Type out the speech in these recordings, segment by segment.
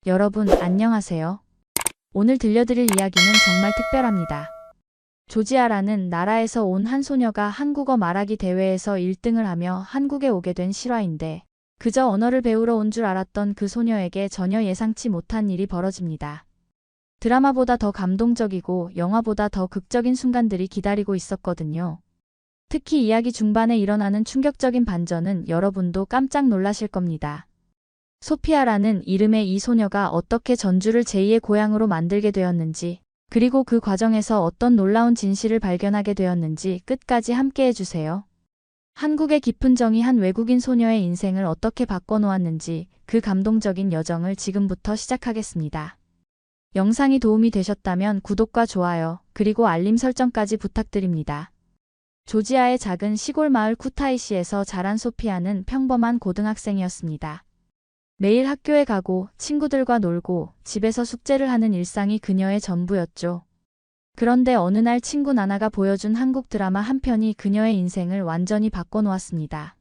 여러분, 안녕하세요. 오늘 들려드릴 이야기는 정말 특별합니다. 조지아라는 나라에서 온 한 소녀가 한국어 말하기 대회에서 1등을 하며 한국에 오게 된 실화인데, 그저 언어를 배우러 온 줄 알았던 그 소녀에게 전혀 예상치 못한 일이 벌어집니다. 드라마보다 더 감동적이고 영화보다 더 극적인 순간들이 기다리고 있었거든요. 특히 이야기 중반에 일어나는 충격적인 반전은 여러분도 깜짝 놀라실 겁니다. 소피아라는 이름의 이 소녀가 어떻게 전주를 제2의 고향으로 만들게 되었는지, 그리고 그 과정에서 어떤 놀라운 진실을 발견하게 되었는지 끝까지 함께 해주세요. 한국의 깊은 정이 한 외국인 소녀의 인생을 어떻게 바꿔놓았는지 그 감동적인 여정을 지금부터 시작하겠습니다. 영상이 도움이 되셨다면 구독과 좋아요, 그리고 알림 설정까지 부탁드립니다. 조지아의 작은 시골 마을 쿠타이시에서 자란 소피아는 평범한 고등학생이었습니다. 매일 학교에 가고 친구들과 놀고 집에서 숙제를 하는 일상이 그녀의 전부였죠. 그런데 어느 날 친구 나나가 보여준 한국 드라마 한 편이 그녀의 인생을 완전히 바꿔놓았습니다.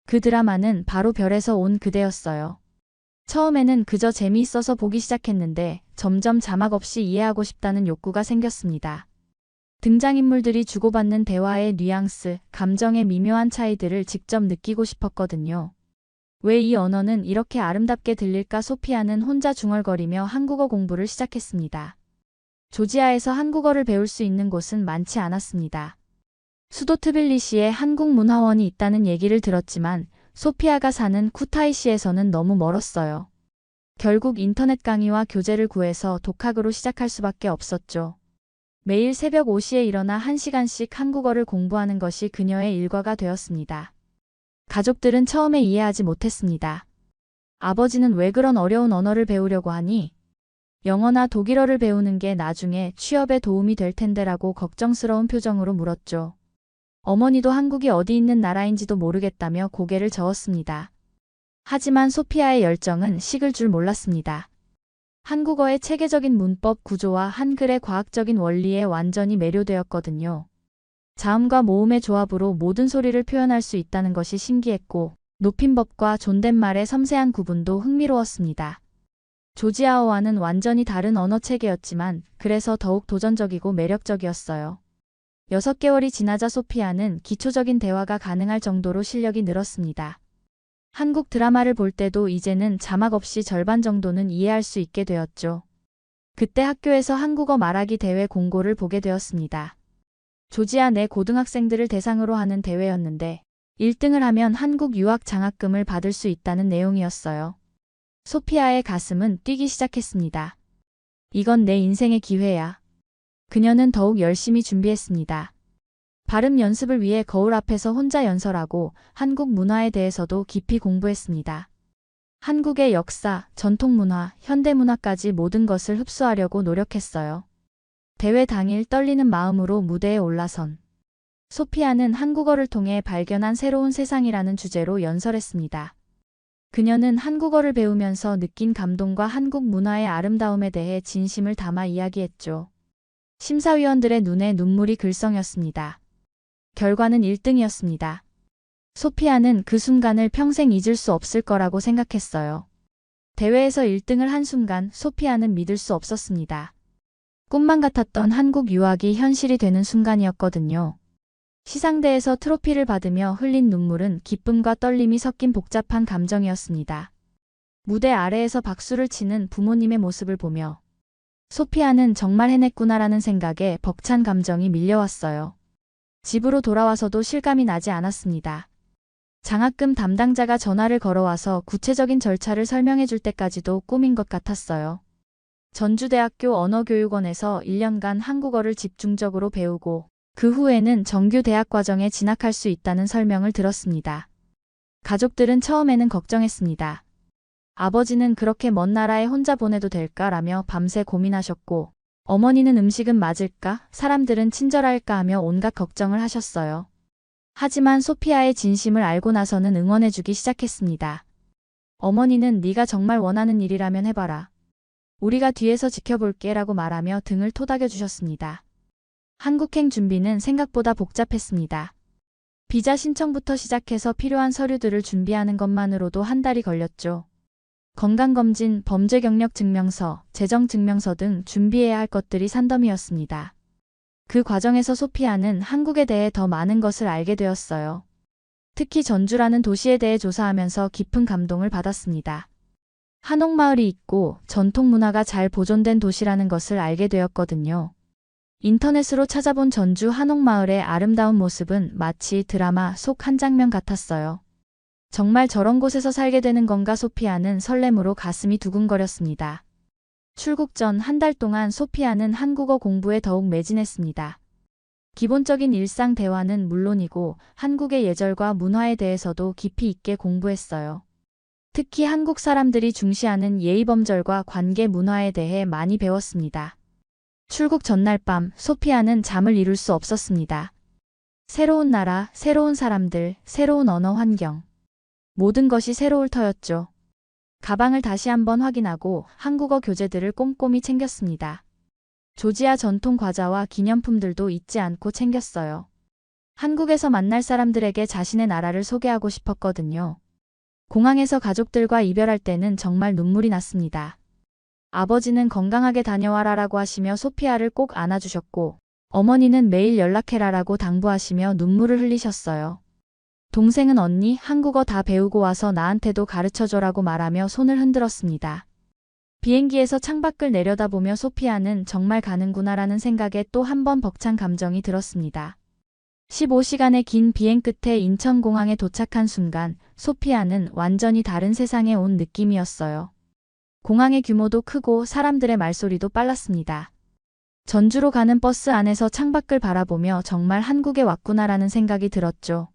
그 드라마는 바로 별에서 온 그대였어요. 처음에는 그저 재미있어서 보기 시작했는데 점점 자막 없이 이해하고 싶다는 욕구가 생겼습니다. 등장인물들이 주고받는 대화의 뉘앙스, 감정의 미묘한 차이들을 직접 느끼고 싶었거든요. 왜 이 언어는 이렇게 아름답게 들릴까? 소피아는 혼자 중얼거리며 한국어 공부를 시작했습니다. 조지아에서 한국어를 배울 수 있는 곳은 많지 않았습니다. 수도 트빌리시에 한국문화원이 있다는 얘기를 들었지만 소피아가 사는 쿠타이시에서는 너무 멀었어요. 결국 인터넷 강의와 교재를 구해서 독학으로 시작할 수밖에 없었죠. 매일 새벽 5시에 일어나 1시간씩 한국어를 공부하는 것이 그녀의 일과가 되었습니다. 가족들은 처음에 이해하지 못했습니다. 아버지는 왜 그런 어려운 언어를 배우려고 하니? 영어나 독일어를 배우는 게 나중에 취업에 도움이 될 텐데라고 걱정스러운 표정으로 물었죠. 어머니도 한국이 어디 있는 나라인지도 모르겠다며 고개를 저었습니다. 하지만 소피아의 열정은 식을 줄 몰랐습니다. 한국어의 체계적인 문법 구조와 한글의 과학적인 원리에 완전히 매료되었거든요. 자음과 모음의 조합으로 모든 소리를 표현할 수 있다는 것이 신기했고, 높임법과 존댓말의 섬세한 구분도 흥미로웠습니다. 조지아어와는 완전히 다른 언어 체계였지만 그래서 더욱 도전적이고 매력적이었어요. 6개월이 지나자 소피아는 기초적인 대화가 가능할 정도로 실력이 늘었습니다. 한국 드라마를 볼 때도 이제는 자막 없이 절반 정도는 이해할 수 있게 되었죠. 그때 학교에서 한국어 말하기 대회 공고를 보게 되었습니다. 조지아 내 고등학생들을 대상으로 하는 대회였는데 1등을 하면 한국 유학 장학금을 받을 수 있다는 내용이었어요. 소피아의 가슴은 뛰기 시작했습니다. 이건 내 인생의 기회야. 그녀는 더욱 열심히 준비했습니다. 발음 연습을 위해 거울 앞에서 혼자 연설하고 한국 문화에 대해서도 깊이 공부했습니다. 한국의 역사, 전통문화, 현대문화까지 모든 것을 흡수하려고 노력했어요. 대회 당일 떨리는 마음으로 무대에 올라선 소피아는 한국어를 통해 발견한 새로운 세상이라는 주제로 연설했습니다. 그녀는 한국어를 배우면서 느낀 감동과 한국 문화의 아름다움에 대해 진심을 담아 이야기했죠. 심사위원들의 눈에 눈물이 글썽였습니다. 결과는 1등이었습니다. 소피아는 그 순간을 평생 잊을 수 없을 거라고 생각했어요. 대회에서 1등을 한 순간 소피아는 믿을 수 없었습니다. 꿈만 같았던 한국 유학이 현실이 되는 순간이었거든요. 시상대에서 트로피를 받으며 흘린 눈물은 기쁨과 떨림이 섞인 복잡한 감정이었습니다. 무대 아래에서 박수를 치는 부모님의 모습을 보며 소피아는 정말 해냈구나라는 생각에 벅찬 감정이 밀려왔어요. 집으로 돌아와서도 실감이 나지 않았습니다. 장학금 담당자가 전화를 걸어와서 구체적인 절차를 설명해 줄 때까지도 꿈인 것 같았어요. 전주대학교 언어교육원에서 1년간 한국어를 집중적으로 배우고 그 후에는 정규 대학 과정에 진학할 수 있다는 설명을 들었습니다. 가족들은 처음에는 걱정했습니다. 아버지는 그렇게 먼 나라에 혼자 보내도 될까라며 밤새 고민하셨고, 어머니는 음식은 맞을까, 사람들은 친절할까 하며 온갖 걱정을 하셨어요. 하지만 소피아의 진심을 알고 나서는 응원해주기 시작했습니다. 어머니는 네가 정말 원하는 일이라면 해봐라. 우리가 뒤에서 지켜볼게 라고 말하며 등을 토닥여 주셨습니다. 한국행 준비는 생각보다 복잡했습니다. 비자 신청부터 시작해서 필요한 서류들을 준비하는 것만으로도 한 달이 걸렸죠. 건강검진, 범죄 경력 증명서, 재정 증명서 등 준비해야 할 것들이 산더미였습니다. 그 과정에서 소피아는 한국에 대해 더 많은 것을 알게 되었어요. 특히 전주라는 도시에 대해 조사하면서 깊은 감동을 받았습니다. 한옥마을이 있고 전통 문화가 잘 보존된 도시라는 것을 알게 되었거든요. 인터넷으로 찾아본 전주 한옥마을의 아름다운 모습은 마치 드라마 속 한 장면 같았어요. 정말 저런 곳에서 살게 되는 건가 소피아는 설렘으로 가슴이 두근거렸습니다. 출국 전 한 달 동안 소피아는 한국어 공부에 더욱 매진했습니다. 기본적인 일상 대화는 물론이고 한국의 예절과 문화에 대해서도 깊이 있게 공부했어요. 특히 한국 사람들이 중시하는 예의범절과 관계 문화에 대해 많이 배웠습니다. 출국 전날 밤 소피아는 잠을 이룰 수 없었습니다. 새로운 나라, 새로운 사람들, 새로운 언어 환경. 모든 것이 새로울 터였죠. 가방을 다시 한번 확인하고 한국어 교재들을 꼼꼼히 챙겼습니다. 조지아 전통 과자와 기념품들도 잊지 않고 챙겼어요. 한국에서 만날 사람들에게 자신의 나라를 소개하고 싶었거든요. 공항에서 가족들과 이별할 때는 정말 눈물이 났습니다. 아버지는 건강하게 다녀와라라고 하시며 소피아를 꼭 안아주셨고 어머니는 매일 연락해라라고 당부하시며 눈물을 흘리셨어요. 동생은 언니 한국어 다 배우고 와서 나한테도 가르쳐줘라고 말하며 손을 흔들었습니다. 비행기에서 창밖을 내려다보며 소피아는 정말 가는구나라는 생각에 또 한 번 벅찬 감정이 들었습니다. 15시간의 긴 비행 끝에 인천공항에 도착한 순간 소피아는 완전히 다른 세상에 온 느낌이었어요. 공항의 규모도 크고 사람들의 말소리도 빨랐습니다. 전주로 가는 버스 안에서 창밖을 바라보며 정말 한국에 왔구나라는 생각이 들었죠.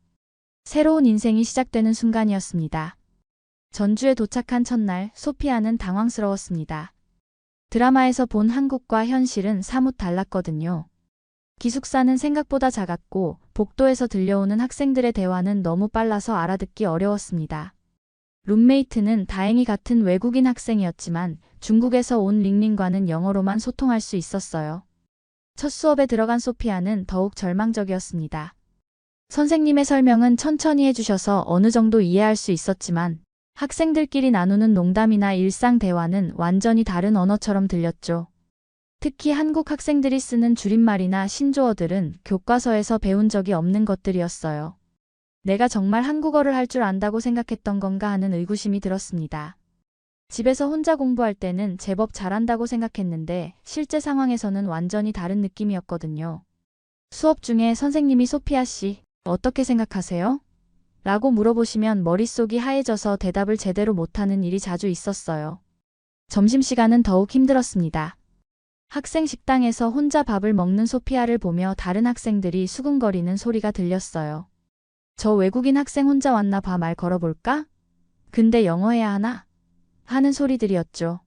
새로운 인생이 시작되는 순간이었습니다. 전주에 도착한 첫날 소피아는 당황스러웠습니다. 드라마에서 본 한국과 현실은 사뭇 달랐거든요. 기숙사는 생각보다 작았고 복도에서 들려오는 학생들의 대화는 너무 빨라서 알아듣기 어려웠습니다. 룸메이트는 다행히 같은 외국인 학생이었지만 중국에서 온 링링과는 영어로만 소통할 수 있었어요. 첫 수업에 들어간 소피아는 더욱 절망적이었습니다. 선생님의 설명은 천천히 해주셔서 어느 정도 이해할 수 있었지만 학생들끼리 나누는 농담이나 일상 대화는 완전히 다른 언어처럼 들렸죠. 특히 한국 학생들이 쓰는 줄임말이나 신조어들은 교과서에서 배운 적이 없는 것들이었어요. 내가 정말 한국어를 할 줄 안다고 생각했던 건가 하는 의구심이 들었습니다. 집에서 혼자 공부할 때는 제법 잘한다고 생각했는데 실제 상황에서는 완전히 다른 느낌이었거든요. 수업 중에 선생님이 소피아 씨, 어떻게 생각하세요? 라고 물어보시면 머릿속이 하얘져서 대답을 제대로 못하는 일이 자주 있었어요. 점심시간은 더욱 힘들었습니다. 학생 식당에서 혼자 밥을 먹는 소피아를 보며 다른 학생들이 수근거리는 소리가 들렸어요. 저 외국인 학생 혼자 왔나 봐 말 걸어볼까? 근데 영어 해야 하나? 하는 소리들이었죠.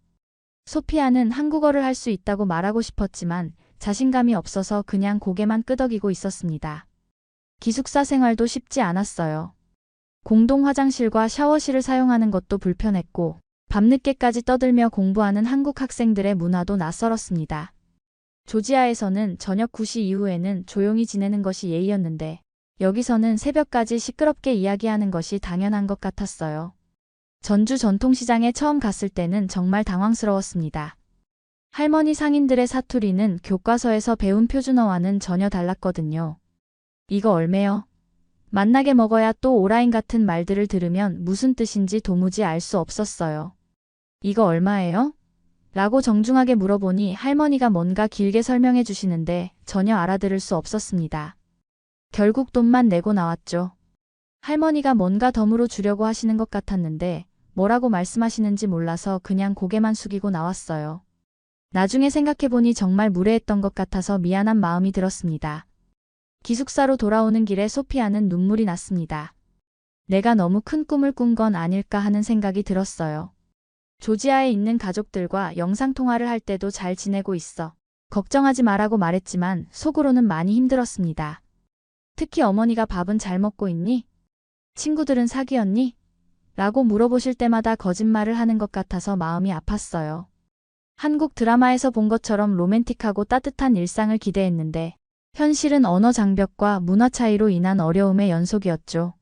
소피아는 한국어를 할 수 있다고 말하고 싶었지만 자신감이 없어서 그냥 고개만 끄덕이고 있었습니다. 기숙사 생활도 쉽지 않았어요. 공동 화장실과 샤워실을 사용하는 것도 불편했고 밤늦게까지 떠들며 공부하는 한국 학생들의 문화도 낯설었습니다. 조지아에서는 저녁 9시 이후에는 조용히 지내는 것이 예의였는데 여기서는 새벽까지 시끄럽게 이야기하는 것이 당연한 것 같았어요. 전주 전통시장에 처음 갔을 때는 정말 당황스러웠습니다. 할머니 상인들의 사투리는 교과서에서 배운 표준어와는 전혀 달랐거든요. 이거 얼매요? 만나게 먹어야 또 오라인 같은 말들을 들으면 무슨 뜻인지 도무지 알 수 없었어요. 이거 얼마예요? 라고 정중하게 물어보니 할머니가 뭔가 길게 설명해 주시는데 전혀 알아들을 수 없었습니다. 결국 돈만 내고 나왔죠. 할머니가 뭔가 덤으로 주려고 하시는 것 같았는데 뭐라고 말씀하시는지 몰라서 그냥 고개만 숙이고 나왔어요. 나중에 생각해보니 정말 무례했던 것 같아서 미안한 마음이 들었습니다. 기숙사로 돌아오는 길에 소피아는 눈물이 났습니다. 내가 너무 큰 꿈을 꾼 건 아닐까 하는 생각이 들었어요. 조지아에 있는 가족들과 영상통화를 할 때도 잘 지내고 있어. 걱정하지 마라고 말했지만 속으로는 많이 힘들었습니다. 특히 어머니가 밥은 잘 먹고 있니? 친구들은 사귀었니? 라고 물어보실 때마다 거짓말을 하는 것 같아서 마음이 아팠어요. 한국 드라마에서 본 것처럼 로맨틱하고 따뜻한 일상을 기대했는데 현실은 언어 장벽과 문화 차이로 인한 어려움의 연속이었죠.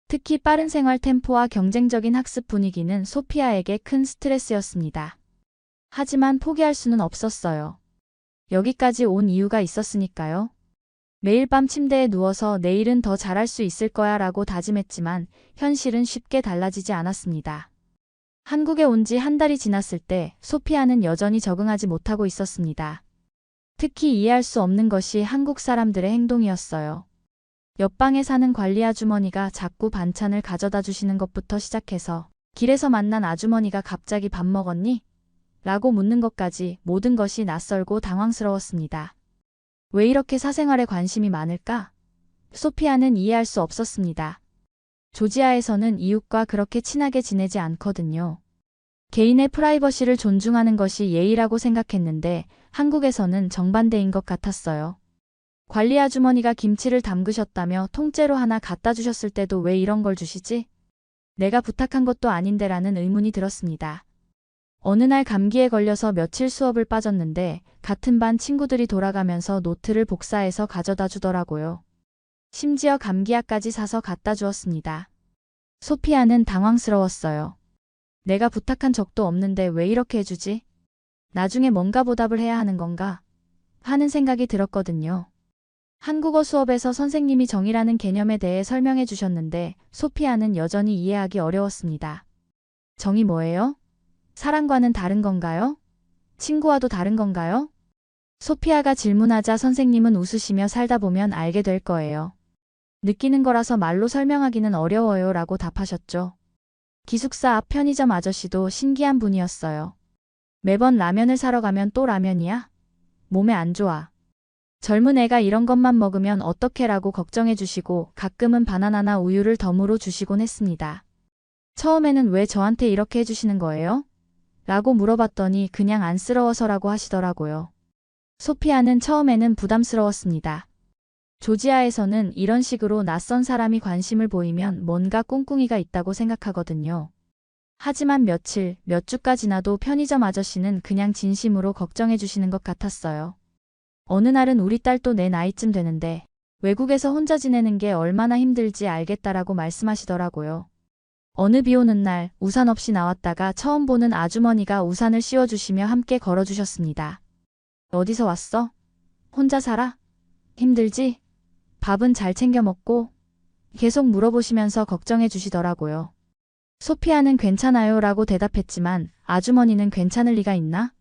특히 빠른 생활 템포와 경쟁적인 학습 분위기는 소피아에게 큰 스트레스였습니다. 하지만 포기할 수는 없었어요. 여기까지 온 이유가 있었으니까요. 매일 밤 침대에 누워서 내일은 더 잘할 수 있을 거야 라고 다짐했지만 현실은 쉽게 달라지지 않았습니다. 한국에 온 지 한 달이 지났을 때 소피아는 여전히 적응하지 못하고 있었습니다. 특히 이해할 수 없는 것이 한국 사람들의 행동이었어요. 옆방에 사는 관리 아주머니가 자꾸 반찬을 가져다 주시는 것부터 시작해서 길에서 만난 아주머니가 갑자기 밥 먹었니? 라고 묻는 것까지 모든 것이 낯설고 당황스러웠습니다. 왜 이렇게 사생활에 관심이 많을까? 소피아는 이해할 수 없었습니다. 조지아에서는 이웃과 그렇게 친하게 지내지 않거든요. 개인의 프라이버시를 존중하는 것이 예의라고 생각했는데 한국에서는 정반대인 것 같았어요. 관리 아주머니가 김치를 담그셨다며 통째로 하나 갖다 주셨을 때도 왜 이런 걸 주시지? 내가 부탁한 것도 아닌데라는 의문이 들었습니다. 어느 날 감기에 걸려서 며칠 수업을 빠졌는데 같은 반 친구들이 돌아가면서 노트를 복사해서 가져다 주더라고요. 심지어 감기약까지 사서 갖다 주었습니다. 소피아는 당황스러웠어요. 내가 부탁한 적도 없는데 왜 이렇게 해주지? 나중에 뭔가 보답을 해야 하는 건가? 하는 생각이 들었거든요. 한국어 수업에서 선생님이 정이라는 개념에 대해 설명해 주셨는데 소피아는 여전히 이해하기 어려웠습니다. 정이 뭐예요? 사랑과는 다른 건가요? 친구와도 다른 건가요? 소피아가 질문하자 선생님은 웃으시며 살다 보면 알게 될 거예요. 느끼는 거라서 말로 설명하기는 어려워요 라고 답하셨죠. 기숙사 앞 편의점 아저씨도 신기한 분이었어요. 매번 라면을 사러 가면 또 라면이야? 몸에 안 좋아. 젊은 애가 이런 것만 먹으면 어떡해 라고 걱정해 주시고 가끔은 바나나나 우유를 덤으로 주시곤 했습니다. 처음에는 왜 저한테 이렇게 해주시는 거예요? 라고 물어봤더니 그냥 안쓰러워서라고 하시더라고요. 소피아는 처음에는 부담스러웠습니다. 조지아에서는 이런 식으로 낯선 사람이 관심을 보이면 뭔가 꿍꿍이가 있다고 생각하거든요. 하지만 며칠, 몇 주가 지나도 편의점 아저씨는 그냥 진심으로 걱정해 주시는 것 같았어요. 어느 날은 우리 딸도 내 나이쯤 되는데 외국에서 혼자 지내는 게 얼마나 힘들지 알겠다라고 말씀하시더라고요. 어느 비 오는 날 우산 없이 나왔다가 처음 보는 아주머니가 우산을 씌워주시며 함께 걸어주셨습니다. 어디서 왔어? 혼자 살아? 힘들지? 밥은 잘 챙겨 먹고? 계속 물어보시면서 걱정해 주시더라고요. 소피아는 괜찮아요 라고 대답했지만 아주머니는 괜찮을 리가 있나?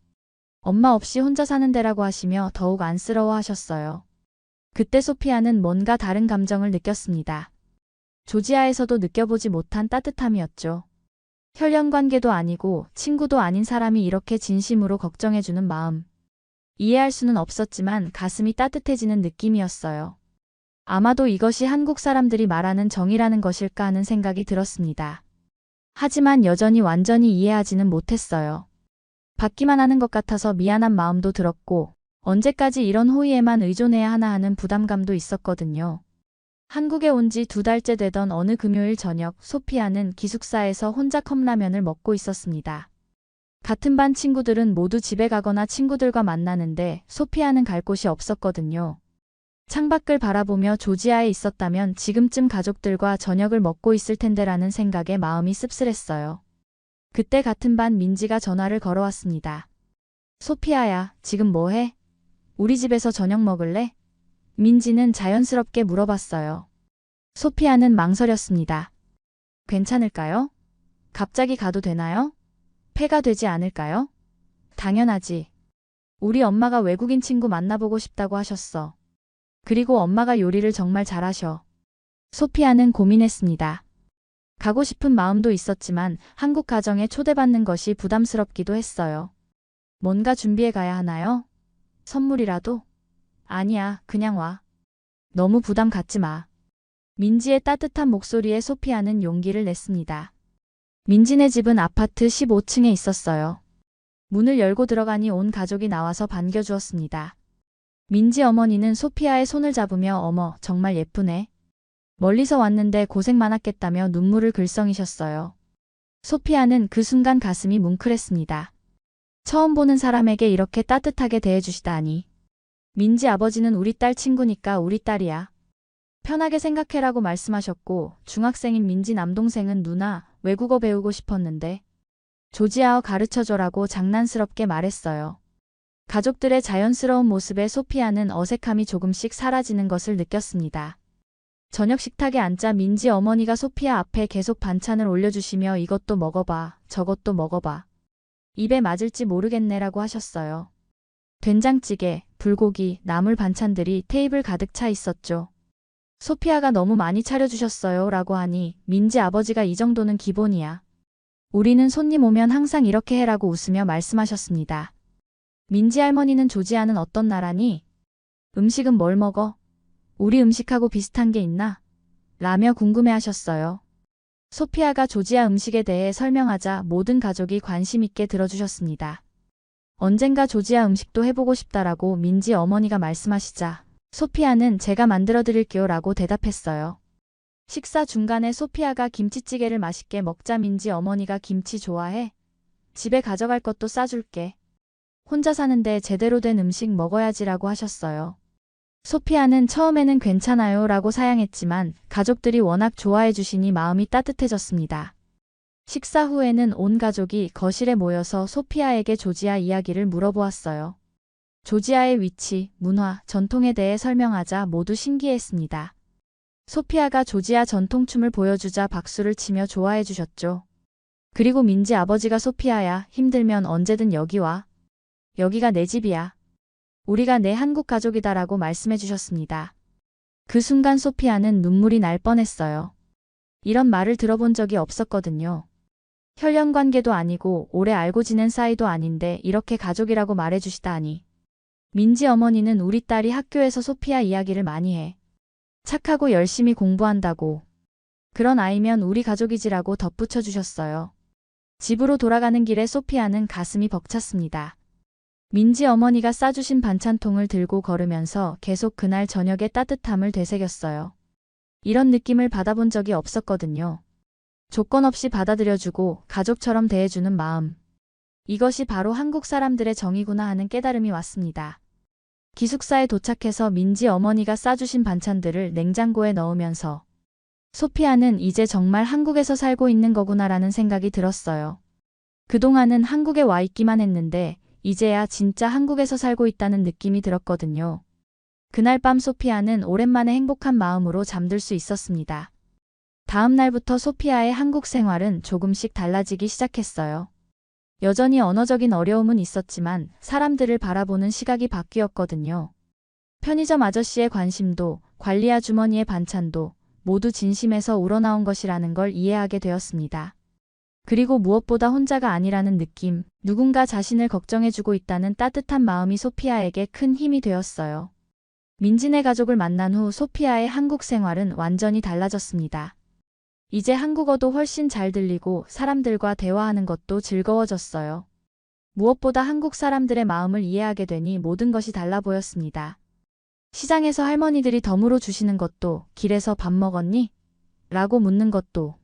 엄마 없이 혼자 사는 데라고 하시며 더욱 안쓰러워 하셨어요. 그때 소피아는 뭔가 다른 감정을 느꼈습니다. 조지아에서도 느껴보지 못한 따뜻함이었죠. 혈연 관계도 아니고 친구도 아닌 사람이 이렇게 진심으로 걱정해주는 마음. 이해할 수는 없었지만 가슴이 따뜻해지는 느낌이었어요. 아마도 이것이 한국 사람들이 말하는 정이라는 것일까 하는 생각이 들었습니다. 하지만 여전히 완전히 이해하지는 못했어요. 받기만 하는 것 같아서 미안한 마음도 들었고 언제까지 이런 호의에만 의존해야 하나 하는 부담감도 있었거든요. 한국에 온 지 2달째 되던 어느 금요일 저녁 소피아는 기숙사에서 혼자 컵라면을 먹고 있었습니다. 같은 반 친구들은 모두 집에 가거나 친구들과 만나는데 소피아는 갈 곳이 없었거든요. 창밖을 바라보며 조지아에 있었다면 지금쯤 가족들과 저녁을 먹고 있을 텐데라는 생각에 마음이 씁쓸했어요. 그때 같은 반 민지가 전화를 걸어왔습니다. 소피아야, 지금 뭐해? 우리 집에서 저녁 먹을래? 민지는 자연스럽게 물어봤어요. 소피아는 망설였습니다. 괜찮을까요? 갑자기 가도 되나요? 폐가 되지 않을까요? 당연하지. 우리 엄마가 외국인 친구 만나보고 싶다고 하셨어. 그리고 엄마가 요리를 정말 잘하셔. 소피아는 고민했습니다. 가고 싶은 마음도 있었지만 한국 가정에 초대받는 것이 부담스럽기도 했어요. 뭔가 준비해 가야 하나요? 선물이라도? 아니야, 그냥 와. 너무 부담 갖지 마. 민지의 따뜻한 목소리에 소피아는 용기를 냈습니다. 민지네 집은 아파트 15층에 있었어요. 문을 열고 들어가니 온 가족이 나와서 반겨주었습니다. 민지 어머니는 소피아의 손을 잡으며 어머, 정말 예쁘네. 멀리서 왔는데 고생 많았겠다며 눈물을 글썽이셨어요. 소피아는 그 순간 가슴이 뭉클했습니다. 처음 보는 사람에게 이렇게 따뜻하게 대해주시다니. 민지 아버지는 우리 딸 친구니까 우리 딸이야. 편하게 생각해라고 말씀하셨고 중학생인 민지 남동생은 누나, 외국어 배우고 싶었는데 조지아어 가르쳐줘라고 장난스럽게 말했어요. 가족들의 자연스러운 모습에 소피아는 어색함이 조금씩 사라지는 것을 느꼈습니다. 저녁 식탁에 앉자 민지 어머니가 소피아 앞에 계속 반찬을 올려주시며 이것도 먹어봐, 저것도 먹어봐. 입에 맞을지 모르겠네라고 하셨어요. 된장찌개, 불고기, 나물 반찬들이 테이블 가득 차 있었죠. 소피아가 너무 많이 차려주셨어요 라고 하니 민지 아버지가 이 정도는 기본이야. 우리는 손님 오면 항상 이렇게 해라고 웃으며 말씀하셨습니다. 민지 할머니는 조지아는 어떤 나라니? 음식은 뭘 먹어? 우리 음식하고 비슷한 게 있나? 라며 궁금해하셨어요. 소피아가 조지아 음식에 대해 설명하자 모든 가족이 관심 있게 들어주셨습니다. 언젠가 조지아 음식도 해보고 싶다라고 민지 어머니가 말씀하시자 소피아는 제가 만들어 드릴게요 라고 대답했어요. 식사 중간에 소피아가 김치찌개를 맛있게 먹자 민지 어머니가 김치 좋아해? 집에 가져갈 것도 싸줄게. 혼자 사는데 제대로 된 음식 먹어야지라고 하셨어요. 소피아는 처음에는 괜찮아요 라고 사양했지만 가족들이 워낙 좋아해 주시니 마음이 따뜻해졌습니다. 식사 후에는 온 가족이 거실에 모여서 소피아에게 조지아 이야기를 물어보았어요. 조지아의 위치, 문화, 전통에 대해 설명하자 모두 신기했습니다. 소피아가 조지아 전통춤을 보여주자 박수를 치며 좋아해 주셨죠. 그리고 민지 아버지가 소피아야, 힘들면 언제든 여기 와. 여기가 내 집이야. 우리가 내 한국 가족이다라고 말씀해 주셨습니다. 그 순간 소피아는 눈물이 날 뻔했어요. 이런 말을 들어본 적이 없었거든요. 혈연 관계도 아니고 오래 알고 지낸 사이도 아닌데 이렇게 가족이라고 말해 주시다니. 민지 어머니는 우리 딸이 학교에서 소피아 이야기를 많이 해. 착하고 열심히 공부한다고. 그런 아이면 우리 가족이지라고 덧붙여 주셨어요. 집으로 돌아가는 길에 소피아는 가슴이 벅찼습니다. 민지 어머니가 싸주신 반찬통을 들고 걸으면서 계속 그날 저녁의 따뜻함을 되새겼어요. 이런 느낌을 받아본 적이 없었거든요. 조건 없이 받아들여주고 가족처럼 대해주는 마음. 이것이 바로 한국 사람들의 정이구나 하는 깨달음이 왔습니다. 기숙사에 도착해서 민지 어머니가 싸주신 반찬들을 냉장고에 넣으면서 소피아는 이제 정말 한국에서 살고 있는 거구나라는 생각이 들었어요. 그동안은 한국에 와 있기만 했는데 이제야 진짜 한국에서 살고 있다는 느낌이 들었거든요. 그날 밤 소피아는 오랜만에 행복한 마음으로 잠들 수 있었습니다. 다음 날부터 소피아의 한국 생활은 조금씩 달라지기 시작했어요. 여전히 언어적인 어려움은 있었지만 사람들을 바라보는 시각이 바뀌었거든요. 편의점 아저씨의 관심도, 관리 아주머니의 반찬도 모두 진심에서 우러나온 것이라는 걸 이해하게 되었습니다. 그리고 무엇보다 혼자가 아니라는 느낌, 누군가 자신을 걱정해주고 있다는 따뜻한 마음이 소피아에게 큰 힘이 되었어요. 민지네 가족을 만난 후 소피아의 한국 생활은 완전히 달라졌습니다. 이제 한국어도 훨씬 잘 들리고 사람들과 대화하는 것도 즐거워졌어요. 무엇보다 한국 사람들의 마음을 이해하게 되니 모든 것이 달라 보였습니다. 시장에서 할머니들이 덤으로 주시는 것도, 길에서 밥 먹었니? 라고 묻는 것도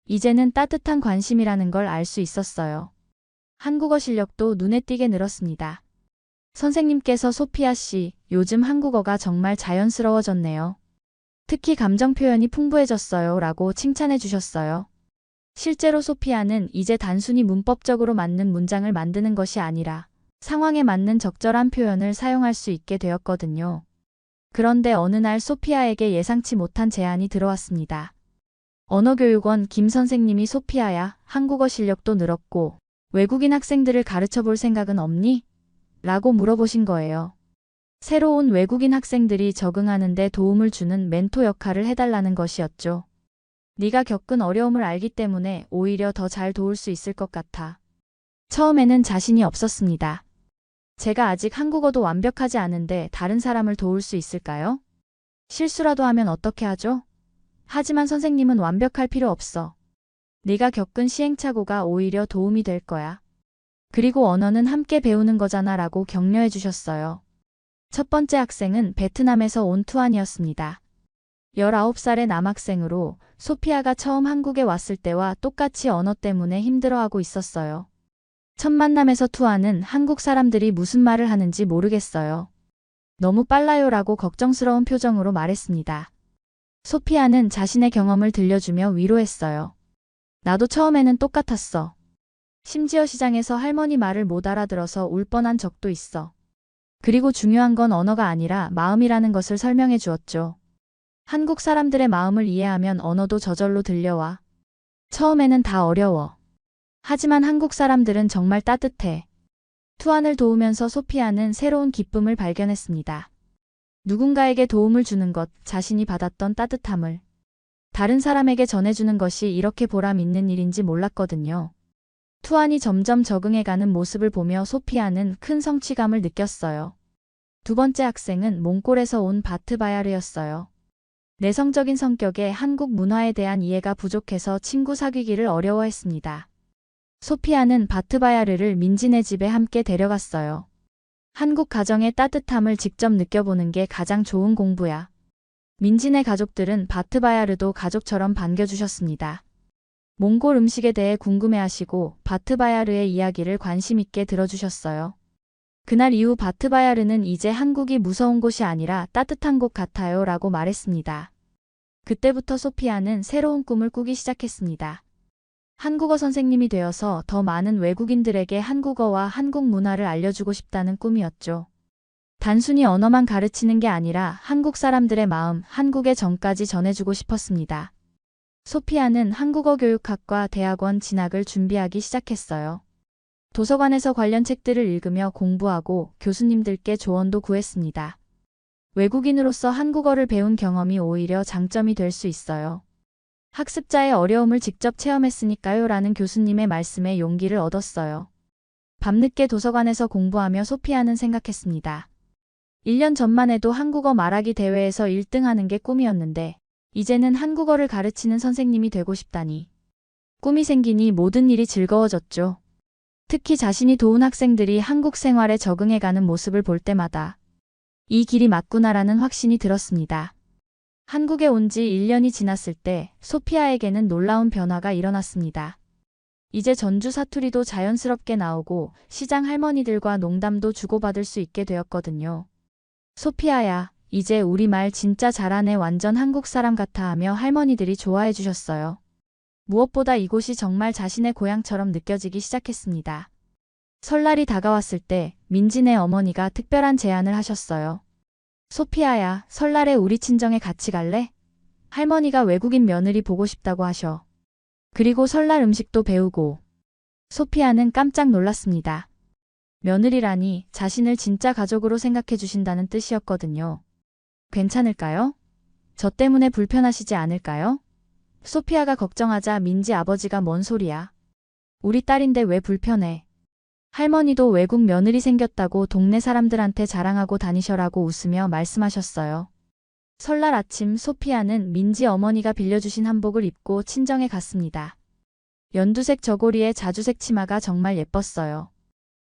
이제는 따뜻한 관심이라는 걸 알 수 있었어요. 한국어 실력도 눈에 띄게 늘었습니다. 선생님께서 소피아 씨, 요즘 한국어가 정말 자연스러워졌네요. 특히 감정 표현이 풍부해졌어요 라고 칭찬해 주셨어요. 실제로 소피아는 이제 단순히 문법적으로 맞는 문장을 만드는 것이 아니라 상황에 맞는 적절한 표현을 사용할 수 있게 되었거든요. 그런데 어느 날 소피아에게 예상치 못한 제안이 들어왔습니다. 언어교육원 김 선생님이 소피아야, 한국어 실력도 늘었고 외국인 학생들을 가르쳐 볼 생각은 없니? 라고 물어보신 거예요. 새로운 외국인 학생들이 적응하는 데 도움을 주는 멘토 역할을 해달라는 것이었죠. 네가 겪은 어려움을 알기 때문에 오히려 더 잘 도울 수 있을 것 같아. 처음에는 자신이 없었습니다. 제가 아직 한국어도 완벽하지 않은데 다른 사람을 도울 수 있을까요? 실수라도 하면 어떻게 하죠? 하지만 선생님은 완벽할 필요 없어. 네가 겪은 시행착오가 오히려 도움이 될 거야. 그리고 언어는 함께 배우는 거잖아 라고 격려해 주셨어요. 첫 번째 학생은 베트남에서 온 투안이었습니다. 19살의 남학생으로 소피아가 처음 한국에 왔을 때와 똑같이 언어 때문에 힘들어하고 있었어요. 첫 만남에서 투안은 한국 사람들이 무슨 말을 하는지 모르겠어요. 너무 빨라요 라고 걱정스러운 표정으로 말했습니다. 소피아는 자신의 경험을 들려주며 위로했어요. 나도 처음에는 똑같았어. 심지어 시장에서 할머니 말을 못 알아들어서 울 뻔한 적도 있어. 그리고 중요한 건 언어가 아니라 마음이라는 것을 설명해 주었죠. 한국 사람들의 마음을 이해하면 언어도 저절로 들려와. 처음에는 다 어려워. 하지만 한국 사람들은 정말 따뜻해. 투안을 도우면서 소피아는 새로운 기쁨을 발견했습니다. 누군가에게 도움을 주는 것, 자신이 받았던 따뜻함을 다른 사람에게 전해주는 것이 이렇게 보람 있는 일인지 몰랐거든요. 투안이 점점 적응해가는 모습을 보며 소피아는 큰 성취감을 느꼈어요. 두 번째 학생은 몽골에서 온 바트바야르였어요. 내성적인 성격에 한국 문화에 대한 이해가 부족해서 친구 사귀기를 어려워했습니다. 소피아는 바트바야르를 민지네 집에 함께 데려갔어요. 한국 가정의 따뜻함을 직접 느껴보는 게 가장 좋은 공부야. 민지네 가족들은 바트바야르도 가족처럼 반겨주셨습니다. 몽골 음식에 대해 궁금해하시고 바트바야르의 이야기를 관심 있게 들어주셨어요. 그날 이후 바트바야르는 이제 한국이 무서운 곳이 아니라 따뜻한 곳 같아요 라고 말했습니다. 그때부터 소피아는 새로운 꿈을 꾸기 시작했습니다. 한국어 선생님이 되어서 더 많은 외국인들에게 한국어와 한국 문화를 알려주고 싶다는 꿈이었죠. 단순히 언어만 가르치는 게 아니라 한국 사람들의 마음, 한국의 정까지 전해주고 싶었습니다. 소피아는 한국어 교육학과 대학원 진학을 준비하기 시작했어요. 도서관에서 관련 책들을 읽으며 공부하고 교수님들께 조언도 구했습니다. 외국인으로서 한국어를 배운 경험이 오히려 장점이 될 수 있어요. 학습자의 어려움을 직접 체험했으니까요 라는 교수님의 말씀에 용기를 얻었어요. 밤늦게 도서관에서 공부하며 소피아는 생각했습니다. 1년 전만 해도 한국어 말하기 대회에서 1등하는 게 꿈이었는데 이제는 한국어를 가르치는 선생님이 되고 싶다니. 꿈이 생기니 모든 일이 즐거워졌죠. 특히 자신이 도운 학생들이 한국 생활에 적응해가는 모습을 볼 때마다 이 길이 맞구나라는 확신이 들었습니다. 한국에 온 지 1년이 지났을 때 소피아에게는 놀라운 변화가 일어났습니다. 이제 전주 사투리도 자연스럽게 나오고 시장 할머니들과 농담도 주고받을 수 있게 되었거든요. 소피아야, 이제 우리말 진짜 잘하네 완전 한국 사람 같아 하며 할머니들이 좋아해 주셨어요. 무엇보다 이곳이 정말 자신의 고향처럼 느껴지기 시작했습니다. 설날이 다가왔을 때 민지네 어머니가 특별한 제안을 하셨어요. 소피아야, 설날에 우리 친정에 같이 갈래? 할머니가 외국인 며느리 보고 싶다고 하셔. 그리고 설날 음식도 배우고. 소피아는 깜짝 놀랐습니다. 며느리라니 자신을 진짜 가족으로 생각해 주신다는 뜻이었거든요. 괜찮을까요? 저 때문에 불편하시지 않을까요? 소피아가 걱정하자 민지 아버지가 뭔 소리야. 우리 딸인데 왜 불편해. 할머니도 외국 며느리 생겼다고 동네 사람들한테 자랑하고 다니셔라고 웃으며 말씀하셨어요. 설날 아침 소피아는 민지 어머니가 빌려주신 한복을 입고 친정에 갔습니다. 연두색 저고리에 자주색 치마가 정말 예뻤어요.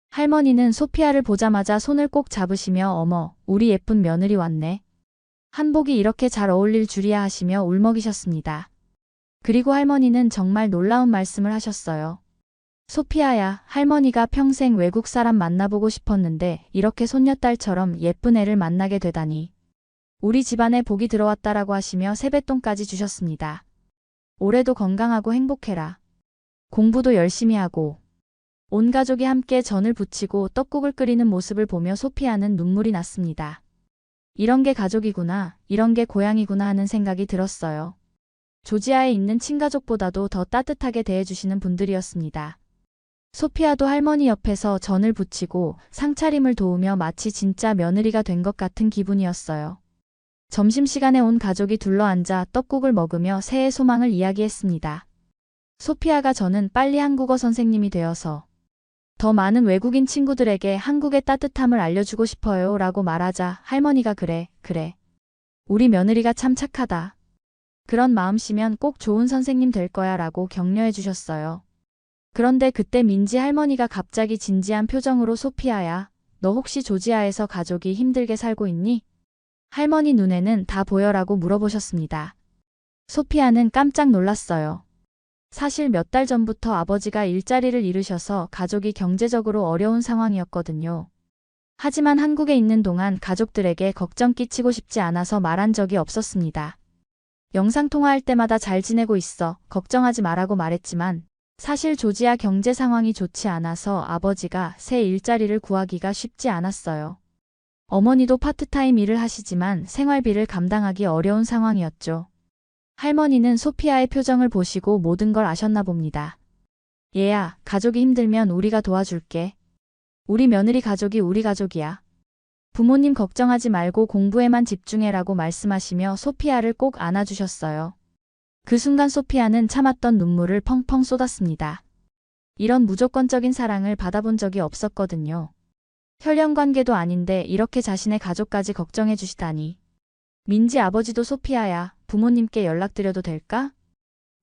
할머니는 소피아를 보자마자 손을 꼭 잡으시며 어머, 우리 예쁜 며느리 왔네. 한복이 이렇게 잘 어울릴 줄이야 하시며 울먹이셨습니다. 그리고 할머니는 정말 놀라운 말씀을 하셨어요. 소피아야, 할머니가 평생 외국 사람 만나보고 싶었는데 이렇게 손녀딸처럼 예쁜 애를 만나게 되다니. 우리 집안에 복이 들어왔다라고 하시며 세뱃돈까지 주셨습니다. 올해도 건강하고 행복해라. 공부도 열심히 하고. 온 가족이 함께 전을 부치고 떡국을 끓이는 모습을 보며 소피아는 눈물이 났습니다. 이런 게 가족이구나, 이런 게 고향이구나 하는 생각이 들었어요. 조지아에 있는 친가족보다도 더 따뜻하게 대해주시는 분들이었습니다. 소피아도 할머니 옆에서 전을 부치고 상차림을 도우며 마치 진짜 며느리가 된 것 같은 기분이었어요. 점심시간에 온 가족이 둘러앉아 떡국을 먹으며 새해 소망을 이야기했습니다. 소피아가 저는 빨리 한국어 선생님이 되어서 더 많은 외국인 친구들에게 한국의 따뜻함을 알려주고 싶어요 라고 말하자 할머니가 그래. 우리 며느리가 참 착하다. 그런 마음씨면 꼭 좋은 선생님 될 거야 라고 격려해 주셨어요. 그런데 그때 민지 할머니가 갑자기 진지한 표정으로 소피아야, 너 혹시 조지아에서 가족이 힘들게 살고 있니? 할머니 눈에는 다 보여라고 물어보셨습니다. 소피아는 깜짝 놀랐어요. 사실 몇 달 전부터 아버지가 일자리를 잃으셔서 가족이 경제적으로 어려운 상황이었거든요. 하지만 한국에 있는 동안 가족들에게 걱정 끼치고 싶지 않아서 말한 적이 없었습니다. 영상통화할 때마다 잘 지내고 있어. 걱정하지 마라고 말했지만 사실 조지아 경제 상황이 좋지 않아서 아버지가 새 일자리를 구하기가 쉽지 않았어요. 어머니도 파트타임 일을 하시지만 생활비를 감당하기 어려운 상황이었죠. 할머니는 소피아의 표정을 보시고 모든 걸 아셨나 봅니다. 얘야, 가족이 힘들면 우리가 도와줄게. 우리 며느리 가족이 우리 가족이야. 부모님 걱정하지 말고 공부에만 집중해라고 말씀하시며 소피아를 꼭 안아주셨어요. 그 순간 소피아는 참았던 눈물을 펑펑 쏟았습니다. 이런 무조건적인 사랑을 받아본 적이 없었거든요. 혈연 관계도 아닌데 이렇게 자신의 가족까지 걱정해 주시다니. 민지 아버지도 소피아야, 부모님께 연락드려도 될까?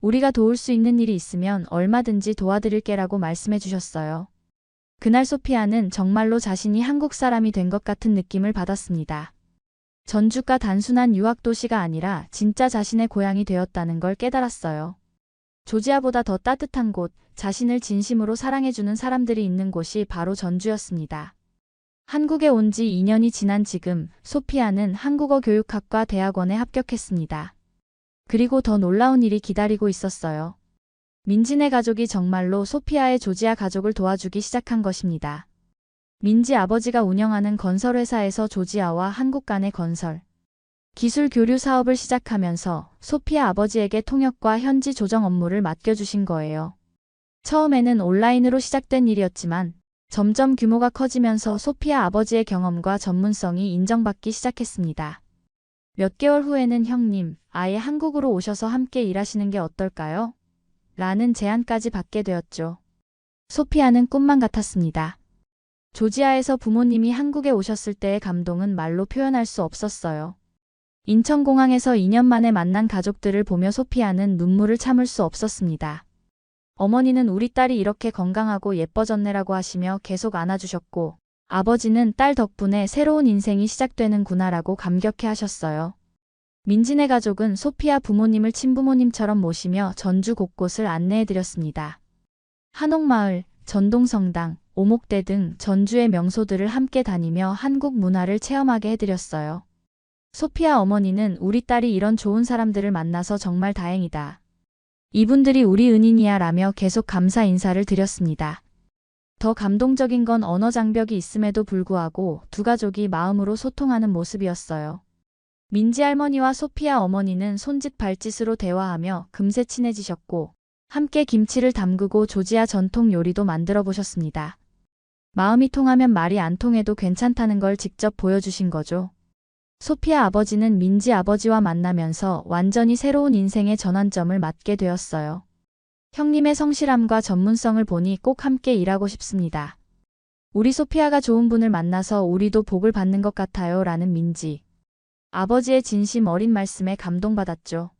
우리가 도울 수 있는 일이 있으면 얼마든지 도와드릴게라고 말씀해 주셨어요. 그날 소피아는 정말로 자신이 한국 사람이 된 것 같은 느낌을 받았습니다. 전주가 단순한 유학 도시가 아니라 진짜 자신의 고향이 되었다는 걸 깨달았어요. 조지아보다 더 따뜻한 곳, 자신을 진심으로 사랑해주는 사람들이 있는 곳이 바로 전주였습니다. 한국에 온 지 2년이 지난 지금 소피아는 한국어 교육학과 대학원에 합격했습니다. 그리고 더 놀라운 일이 기다리고 있었어요. 민지네 가족이 정말로 소피아의 조지아 가족을 도와주기 시작한 것입니다. 민지 아버지가 운영하는 건설회사에서 조지아와 한국 간의 건설, 기술 교류 사업을 시작하면서 소피아 아버지에게 통역과 현지 조정 업무를 맡겨주신 거예요. 처음에는 온라인으로 시작된 일이었지만 점점 규모가 커지면서 소피아 아버지의 경험과 전문성이 인정받기 시작했습니다. 몇 개월 후에는 형님, 아예 한국으로 오셔서 함께 일하시는 게 어떨까요? 라는 제안까지 받게 되었죠. 소피아는 꿈만 같았습니다. 조지아에서 부모님이 한국에 오셨을 때의 감동은 말로 표현할 수 없었어요. 인천공항에서 2년 만에 만난 가족들을 보며 소피아는 눈물을 참을 수 없었습니다. 어머니는 우리 딸이 이렇게 건강하고 예뻐졌네라고 하시며 계속 안아주셨고, 아버지는 딸 덕분에 새로운 인생이 시작되는구나라고 감격해 하셨어요. 민지네 가족은 소피아 부모님을 친부모님처럼 모시며 전주 곳곳을 안내해드렸습니다. 한옥마을, 전동성당, 오목대 등 전주의 명소들을 함께 다니며 한국 문화를 체험하게 해드렸어요. 소피아 어머니는 우리 딸이 이런 좋은 사람들을 만나서 정말 다행이다. 이분들이 우리 은인이야 라며 계속 감사 인사를 드렸습니다. 더 감동적인 건 언어 장벽이 있음에도 불구하고 두 가족이 마음으로 소통하는 모습이었어요. 민지 할머니와 소피아 어머니는 손짓 발짓으로 대화하며 금세 친해지셨고 함께 김치를 담그고 조지아 전통 요리도 만들어 보셨습니다. 마음이 통하면 말이 안 통해도 괜찮다는 걸 직접 보여주신 거죠. 소피아 아버지는 민지 아버지와 만나면서 완전히 새로운 인생의 전환점을 맞게 되었어요. 형님의 성실함과 전문성을 보니 꼭 함께 일하고 싶습니다. 우리 소피아가 좋은 분을 만나서 우리도 복을 받는 것 같아요 라는 민지. 아버지의 진심 어린 말씀에 감동받았죠.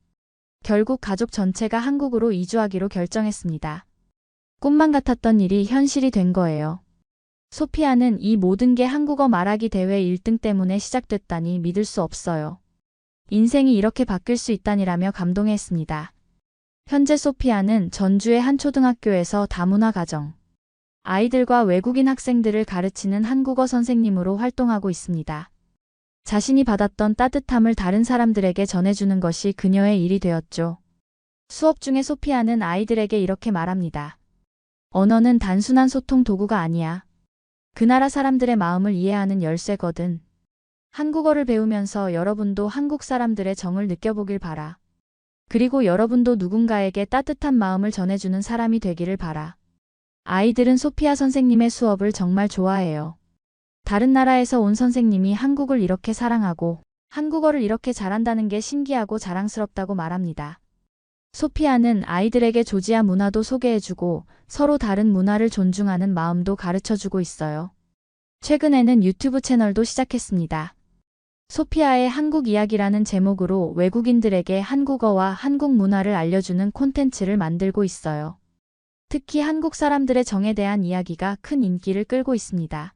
결국 가족 전체가 한국으로 이주하기로 결정했습니다. 꿈만 같았던 일이 현실이 된 거예요. 소피아는 이 모든 게 한국어 말하기 대회 1등 때문에 시작됐다니 믿을 수 없어요. 인생이 이렇게 바뀔 수 있다니라며 감동했습니다. 현재 소피아는 전주의 한 초등학교에서 다문화 가정, 아이들과 외국인 학생들을 가르치는 한국어 선생님으로 활동하고 있습니다. 자신이 받았던 따뜻함을 다른 사람들에게 전해주는 것이 그녀의 일이 되었죠. 수업 중에 소피아는 아이들에게 이렇게 말합니다. 언어는 단순한 소통 도구가 아니야. 그 나라 사람들의 마음을 이해하는 열쇠거든. 한국어를 배우면서 여러분도 한국 사람들의 정을 느껴보길 바라. 그리고 여러분도 누군가에게 따뜻한 마음을 전해주는 사람이 되기를 바라. 아이들은 소피아 선생님의 수업을 정말 좋아해요. 다른 나라에서 온 선생님이 한국을 이렇게 사랑하고 한국어를 이렇게 잘한다는 게 신기하고 자랑스럽다고 말합니다. 소피아는 아이들에게 조지아 문화도 소개해주고 서로 다른 문화를 존중하는 마음도 가르쳐주고 있어요. 최근에는 유튜브 채널도 시작했습니다. 소피아의 한국 이야기라는 제목으로 외국인들에게 한국어와 한국 문화를 알려주는 콘텐츠를 만들고 있어요. 특히 한국 사람들의 정에 대한 이야기가 큰 인기를 끌고 있습니다.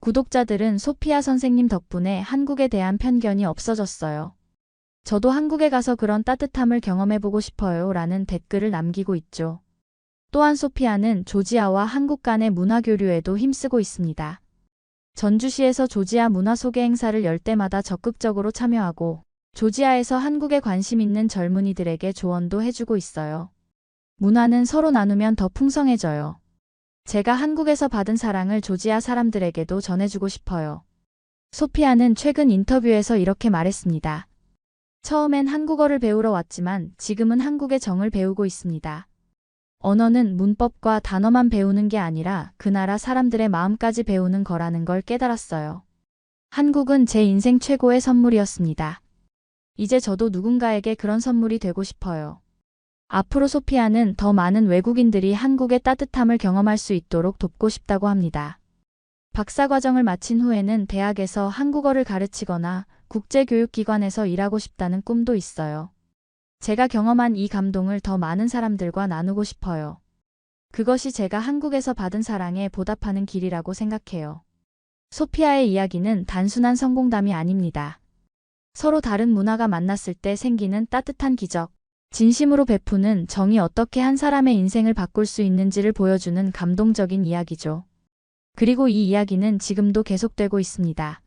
구독자들은 소피아 선생님 덕분에 한국에 대한 편견이 없어졌어요. 저도 한국에 가서 그런 따뜻함을 경험해보고 싶어요 라는 댓글을 남기고 있죠. 또한 소피아는 조지아와 한국 간의 문화교류에도 힘쓰고 있습니다. 전주시에서 조지아 문화 소개 행사를 열 때마다 적극적으로 참여하고 조지아에서 한국에 관심 있는 젊은이들에게 조언도 해주고 있어요. 문화는 서로 나누면 더 풍성해져요. 제가 한국에서 받은 사랑을 조지아 사람들에게도 전해주고 싶어요. 소피아는 최근 인터뷰에서 이렇게 말했습니다. 처음엔 한국어를 배우러 왔지만 지금은 한국의 정을 배우고 있습니다. 언어는 문법과 단어만 배우는 게 아니라 그 나라 사람들의 마음까지 배우는 거라는 걸 깨달았어요. 한국은 제 인생 최고의 선물이었습니다. 이제 저도 누군가에게 그런 선물이 되고 싶어요. 앞으로 소피아는 더 많은 외국인들이 한국의 따뜻함을 경험할 수 있도록 돕고 싶다고 합니다. 박사과정을 마친 후에는 대학에서 한국어를 가르치거나 국제교육기관에서 일하고 싶다는 꿈도 있어요. 제가 경험한 이 감동을 더 많은 사람들과 나누고 싶어요. 그것이 제가 한국에서 받은 사랑에 보답하는 길이라고 생각해요. 소피아의 이야기는 단순한 성공담이 아닙니다. 서로 다른 문화가 만났을 때 생기는 따뜻한 기적, 진심으로 베푸는 정이 어떻게 한 사람의 인생을 바꿀 수 있는지를 보여주는 감동적인 이야기죠. 그리고 이 이야기는 지금도 계속되고 있습니다.